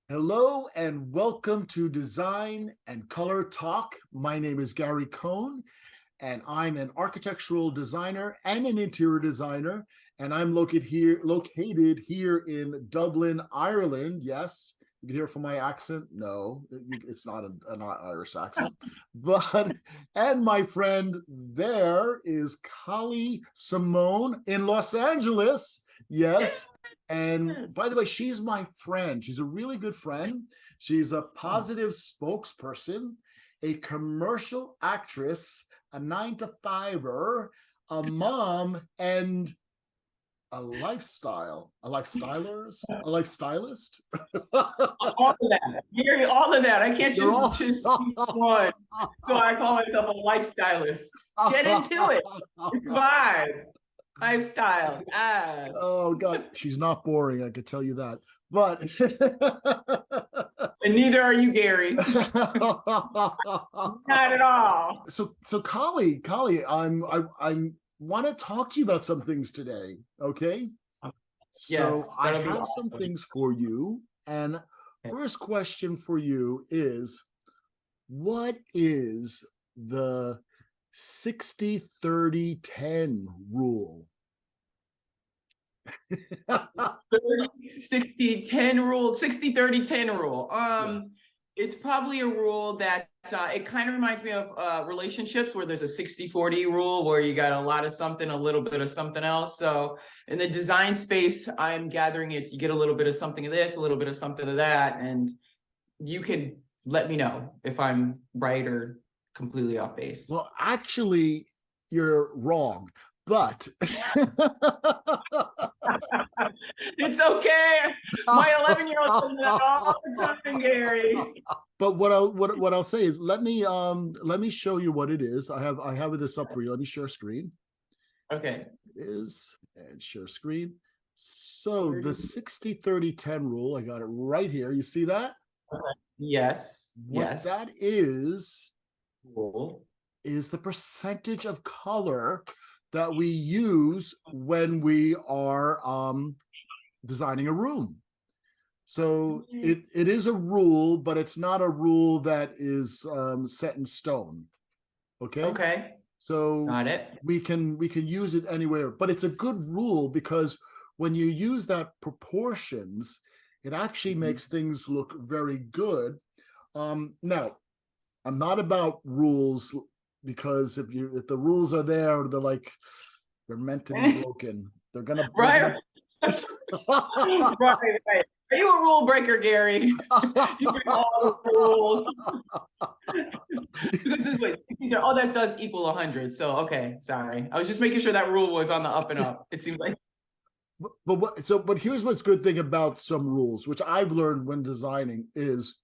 Hello and welcome to Design and Color Talk. My name is Garry Cohn, and I'm an architectural designer and an interior designer, and I'm located here in Dublin, Ireland. Yes, you can hear from my accent. No, it's not an Irish accent, but and my friend there is Kali Simone in Los Angeles. Yes. And by Yes. the way, she's my friend. She's a really good friend. She's a Oh, positive spokesperson, a commercial actress, a 9 to 5er, a mom, and a lifestylist. all of that. Gary, all of that. I can't You're just all. choose one. So I call myself a lifestylist. Get into it. It's vibe. Lifestyle. Ah. Oh God, she's not boring. I could tell you that. But And neither are you, Gary. Not at all. so Kali, I'm want to talk to you about some things today. Okay. So Yes, I that'll be have some awesome. things for you. And first question for you is, what is the 60-30-10 rule? 30, 60, 10 rule, 60, 30, 10 rule. Yes. It's probably a rule that it kind of reminds me of relationships where there's a 60-40 rule where you got a lot of something, a little bit of something else. So in the design space, I'm gathering it. You get a little bit of something of this, a little bit of something of that. And you can let me know if I'm right or completely off base. Well, actually, you're wrong, but It's okay. My 11-year-old does that all the time, Gary. but what I'll say is let me show you what it is. I have this up for you. Let me share screen. Okay. It is and share screen. So the 30. 60-30-10 rule, I got it right here. You see that? Yes, What yes. that Cool. is the percentage of color that we use when we are designing a room. So it is a rule, but it's not a rule that is set in stone. Okay. Okay, So got it. we can use it anywhere, but it's a good rule because when you use that proportions, it actually Mhm. makes things look very good. Now, I'm not about rules because if the rules are there, they're meant to be broken. They're Right, right, right. Are you a rule breaker, Gary? You break all the rules. This is what, oh, that does equal 100. So, okay, sorry. I was just making sure that rule was on the up and up. It seems like, but here's what's good thing about some rules, which I've learned when designing, is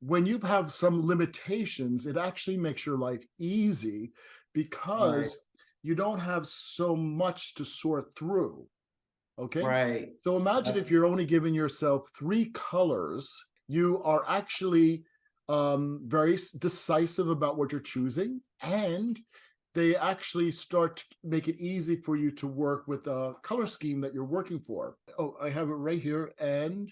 when you have some limitations, it actually makes your life easy right, because you don't have so much to sort through. Okay. right. So imagine if you're only giving yourself 3 colors, you are actually very decisive about what you're choosing, and they actually start to make it easy for you to work with a color scheme that you're working for. Oh, I have it right here. And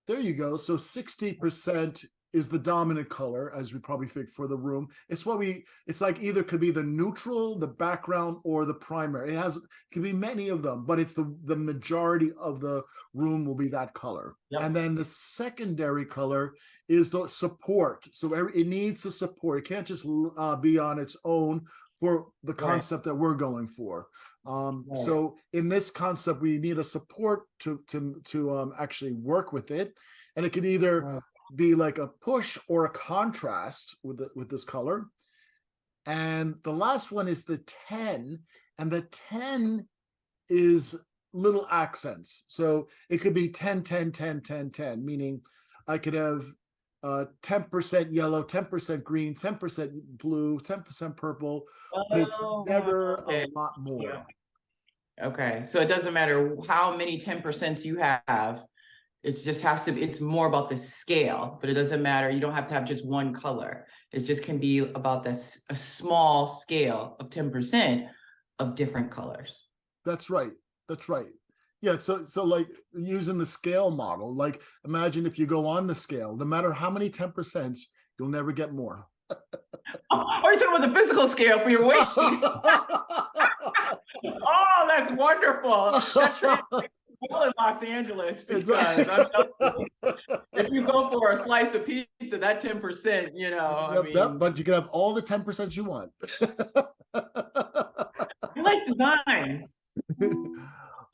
there you go. So 60% is the dominant color, as we probably think for the room. It's like either could be the neutral, the background, or the primary. It could be many of them, but it's the majority of the room will be that color. And Yep. then the secondary color is the support. So it needs the support. It can't just be on its own for the Right, concept that we're going for. right, So in this concept, we need a support to actually work with it, and it could either right. be like a push or a contrast with this color. And the last one is the 10, and the 10 is little accents. So it could be 10, 10, 10, 10, 10, meaning I could have 10% yellow, 10% green, 10% blue, 10% purple, but it's Oh, never a okay. lot more. Okay. So it doesn't matter how many 10% you have. It just has to be, it's more about the scale, but it doesn't matter. You don't have to have just one color. It just can be about this a small scale of 10% of different colors. That's right. That's right. Yeah, so like using the scale model, like imagine if you go on the scale, no matter how many 10%, you'll never get more. Oh, are you talking about the physical scale for your weight? Oh, that's wonderful. That translates well in Los Angeles because I'm telling you, if you go for a slice of pizza, that 10%, you know, I Yep, yep, mean, but you can have all the 10% you want. I like design.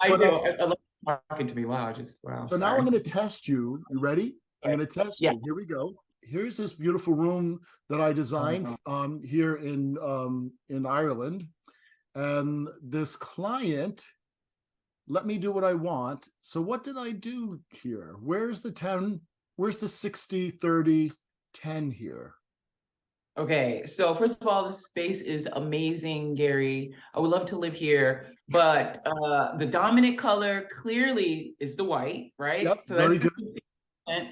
I But do. I love talking to me. Wow, just wow, so now I'm sorry. going to test you. You ready? I'm going to test Yeah. you. Here we go. Here's this beautiful room that I designed here in Ireland, and this client let me do what I want. So what did I do here? Where's the 10? Where's the 60, 30, 10 here? Okay, so first of all, the space is amazing, Gary. I would love to live here, but the dominant color clearly is the white, right? Yep, So very that's good. 60%.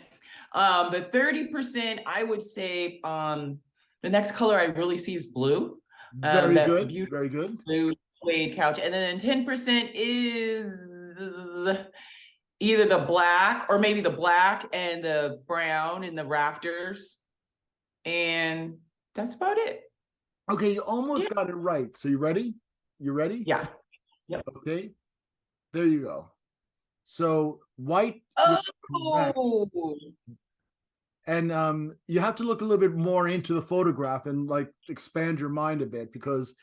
But 30%, I would say the next color I really see is blue. Very That good. beautiful Very good. blue suede couch. And then 10% is either the black or maybe the black and the brown in the rafters. And that's about it. Okay, you Yeah. almost got it right. So you ready? You ready? Yeah. Yep. Okay, there you go. So white is correct. Oh, And you have to look a little bit more into the photograph and like expand your mind a bit because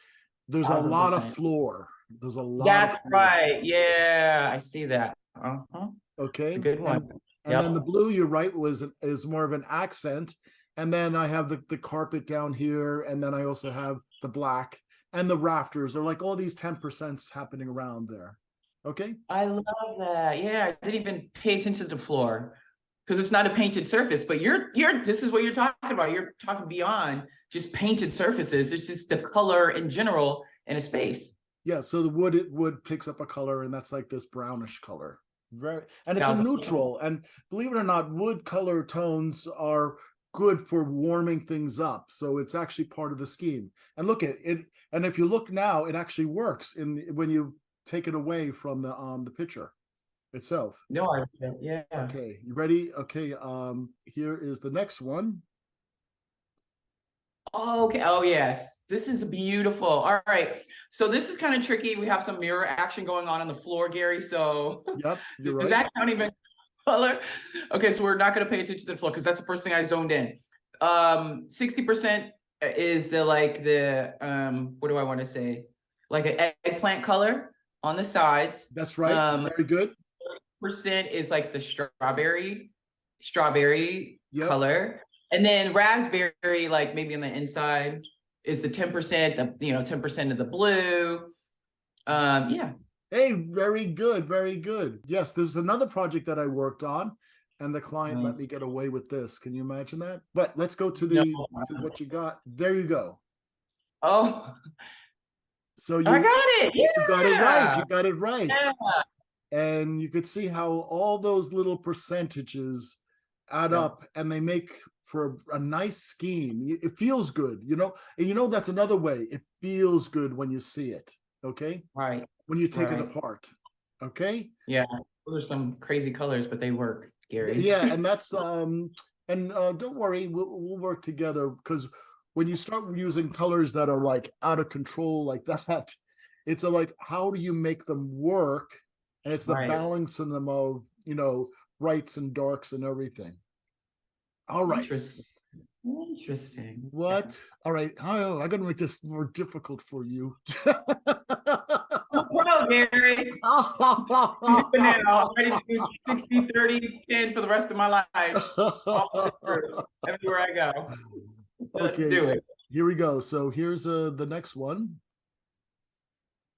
there's a lot of 1,000%. floor. There's a lot of That's floor. right. Yeah, I see that. It's a Okay, good one. and then the Yep. blue, you're right, was is more of an accent. And then I have the carpet down here, and then I also have the black and the rafters are like all these 10% happening around there. Okay. I love that. Yeah, I didn't even pay attention to the floor because it's not a painted surface, but this is what you're talking about. You're talking beyond just painted surfaces. It's just the color in general in a space. Yeah, so the wood picks up a color, and that's like this brownish color. Very, and it's a 1,000%. neutral. And believe it or not, wood color tones are good for warming things up. So it's actually part of the scheme. And look at it. And if you look now, it actually works when you take it away from the picture itself. No, yeah. Okay, you ready? Okay, here is the next one. Oh, okay. Oh, yes. This is beautiful. All right. So this is kind of tricky. We have some mirror action going on the floor, Gary. So Yep, you're does right. that count even color? Okay, so we're not going to pay attention to the floor because that's the first thing I zoned in. 60% is what do I want to say? Like an eggplant color on the sides. That's right. Very good. Percent is like the strawberry Yep. color. And then raspberry, like maybe on the inside, is the 10%, 10% of the blue. Yeah. Hey, very good, very good. Yes, there's another project that I worked on, and the client let me Nice. get away with this. Can you imagine that? But let's go to No. to what you got. There you go. Oh, So I got it. you got it right. Yeah. You got it right. Yeah. And you could see how all those little percentages add Yeah. up, and they make for a nice scheme. It feels good, and that's another way. It feels good when you see it. Okay, Right. when you take it Right. apart. Okay. Yeah. Those are some crazy colors, but they work, Gary. Yeah, and that's and don't worry, we'll work together, because when you start using colors that are like out of control like that, it's like, how do you make them work? And it's the Right. balancing them of brights and darks and everything. All right. Interesting. Interesting. What? All right. Oh, I gotta make this more difficult for you. Well, Gary, now ready to do 60, 30, 10 for the rest of my life. All through, everywhere I go. Let's Okay, do it. here we go. So here's the next one.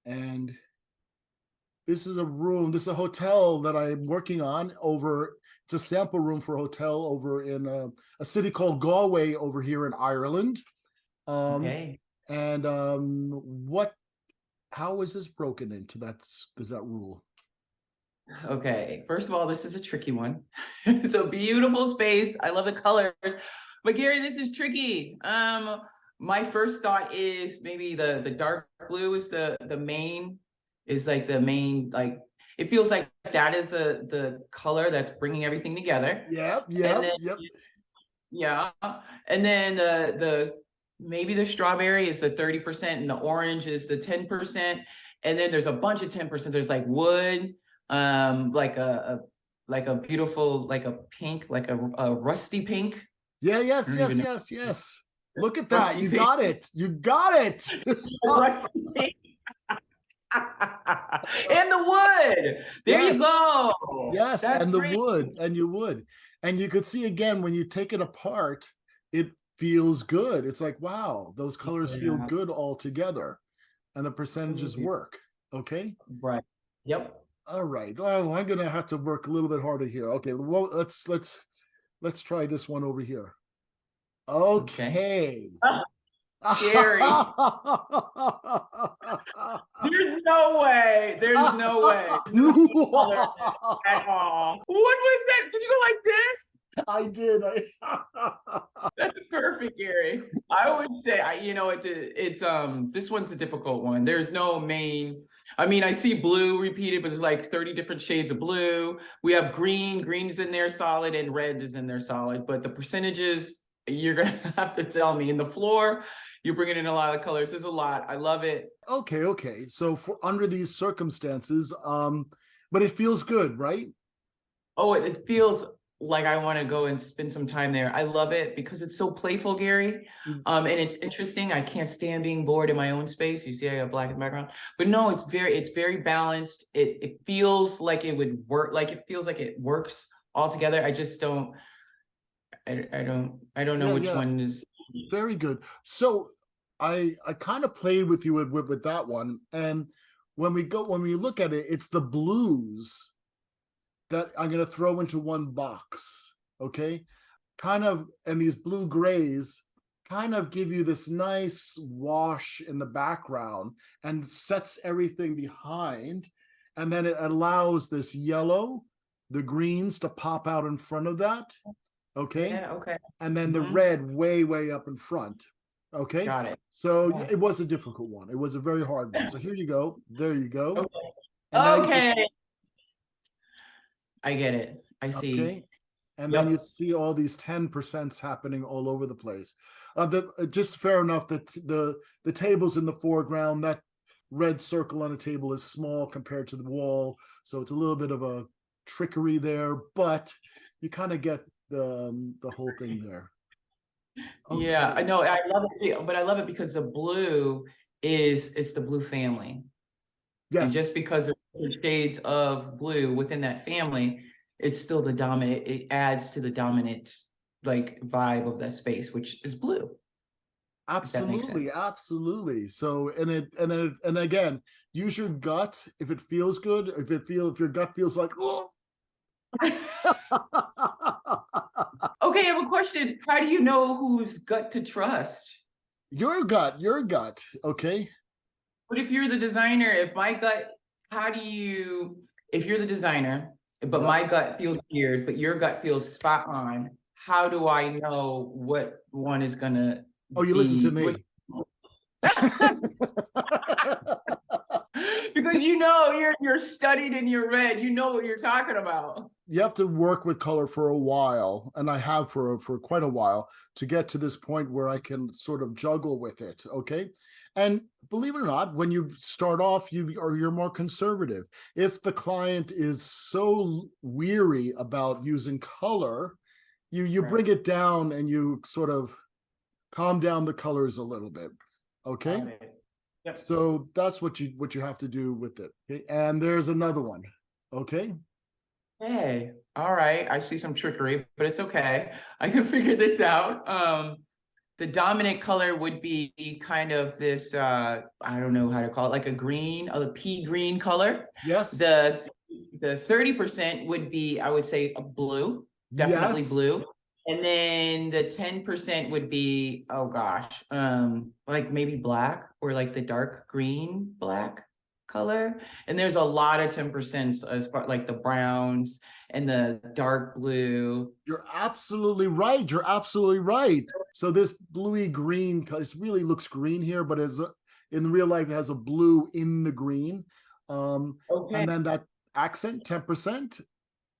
And this is a room, this is a hotel that I'm working on over. It's a sample room for a hotel over in a city called Galway over here in Ireland. Okay. And how is this broken into that rule? Okay. First of all, this is a tricky one. It's a beautiful space. I love the colors. But Gary, this is tricky. My first thought is maybe the dark blue is the main, like It feels like that is the color that's bringing everything together. Yep, And yep, then, yep. yeah. And then maybe the strawberry is the 30% and the orange is the 10%. And then there's a bunch of 10%. There's like wood, like a beautiful, like a pink, like a rusty pink. Yeah, I yes, don't yes, even know. yes, yes. Look at that. Rusty You pink. got it. You got it. Rusty pink. And the wood. There you Yes, go. yes, That's and the great. wood, and you would. And you could see again when you take it apart, it feels good. It's like, wow, those colors feel Yeah. good all together, and the percentages Mhm. work. Okay. Right. Yep. All right. Well, I'm gonna have to work a little bit harder here. Okay. Well, let's try this one over here. Okay. Okay. Gary, there's no way. There's no way. No color at all. What was that? Did you go like this? I did. That's perfect, Gary. I would say, it's this one's a difficult one. There's no main. I mean, I see blue repeated, but there's like 30 different shades of blue. We have green. Green is in there solid, and red is in there solid. But the percentages, you're gonna have to tell me. In the floor, you're bringing in a lot of colors. There's a lot. I love it. Okay, okay. So for under these circumstances, but it feels good, right? Oh, it feels like I want to go and spend some time there. I love it because it's so playful, Gary. And it's interesting. I can't stand being bored in my own space. You see, I got black in the background, but no, it's very balanced. It feels like it would work. Like it feels like it works all together. I just don't. I don't know Yeah, which yeah. one is. Very good. So I kind of played with you with that one, and when we look at it, it's the blues that I'm going to throw into one box. Okay, kind of, and these blue grays kind of give you this nice wash in the background and sets everything behind, and then it allows this yellow, the greens to pop out in front of that. Okay. Yeah. Okay. And then the Mhm. red way up in front. Okay. Got it. So Yeah. it was a difficult one. It was a very hard one. So here you go. There you go. Okay. And now Okay. I get it. I see. okay. And then Yep. you see all these 10% happening all over the place. Just fair enough that the table's in the foreground. That red circle on a table is small compared to the wall. So it's a little bit of a trickery there, but you kind of get the whole thing there. Okay. Yeah, I know. I love it, but I love it because the blue it's the blue family. And Yes. just because there's shades of blue within that family, it's still the dominant, it adds to the dominant like vibe of that space, which is blue. If that makes sense. Absolutely, absolutely. So, and again, use your gut if it feels good. If your gut feels like, oh, Okay, I have a question. How do you know whose gut to trust? your gut. Okay. But if you're the designer, if my gut, if you're the designer, but Yep. my gut feels weird, but your gut feels spot on, how do I know what one is gonna Oh, you listen to me. Because you're studied and you're read, you know what you're talking about. You have to work with color for a while, and I have for quite a while to get to this point where I can sort of juggle with it. Okay. And believe it or not, when you start off, you're more conservative. If the client is so weary about using color, you Right. bring it down and you sort of calm down the colors a little bit. Okay. Got it. Yep. So that's what you have to do with it. Okay. And there's another one. Okay. Hey, all right. I see some trickery, but it's okay. I can figure this out. The dominant color would be kind of this, I don't know how to call it, like a green, a pea green color. Yes. The 30% would be, I would say, a blue, definitely Yes. blue. And then the 10% would be, oh gosh, like maybe black or like the dark green black color. And there's a lot of 10% as far like the browns and the dark blue. You're absolutely right. You're absolutely right. So this bluey green, it really looks green here, but in real life, it has a blue in the green. Okay. And then accent 10%,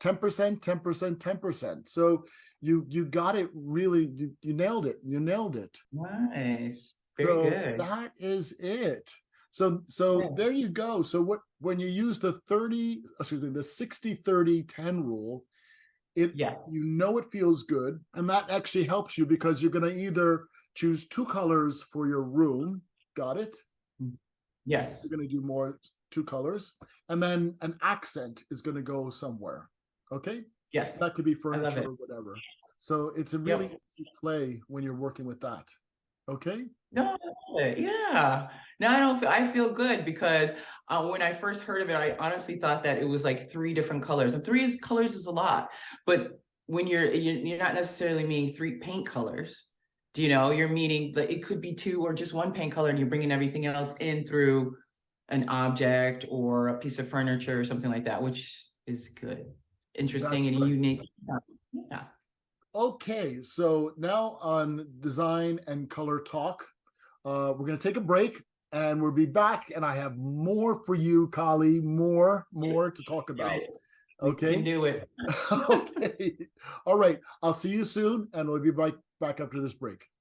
10%, 10%, 10%. So you got it really, you nailed it. You nailed it. Nice. Very So good. that is it. So Yeah. there you go. So when you use the 60-30-10 rule, Yes. you know it feels good, and that actually helps you because you're going to either choose 2 colors for your room. Got it? Yes. You're going to do more 2 colors, and then an accent is going to go somewhere. Okay, Yes. that could be I love furniture it. or whatever. So it's a really Yep. easy play when you're working with that. Okay. No, yeah. No, I feel good because when I first heard of it, I honestly thought that it was like 3 different colors, and colors is a lot. But when you're not necessarily meaning 3 paint colors, do you know? You're meaning that it could be 2 or just 1 paint color, and you're bringing everything else in through an object or a piece of furniture or something like that, which is good, interesting, That's and right. unique. Yeah. Okay, so now on design and color talk, we're going to take a break and we'll be back. And I have more for you, Kali, more to talk about. We can Okay. do it. Okay. All right. I'll see you soon, and we'll be back after this break.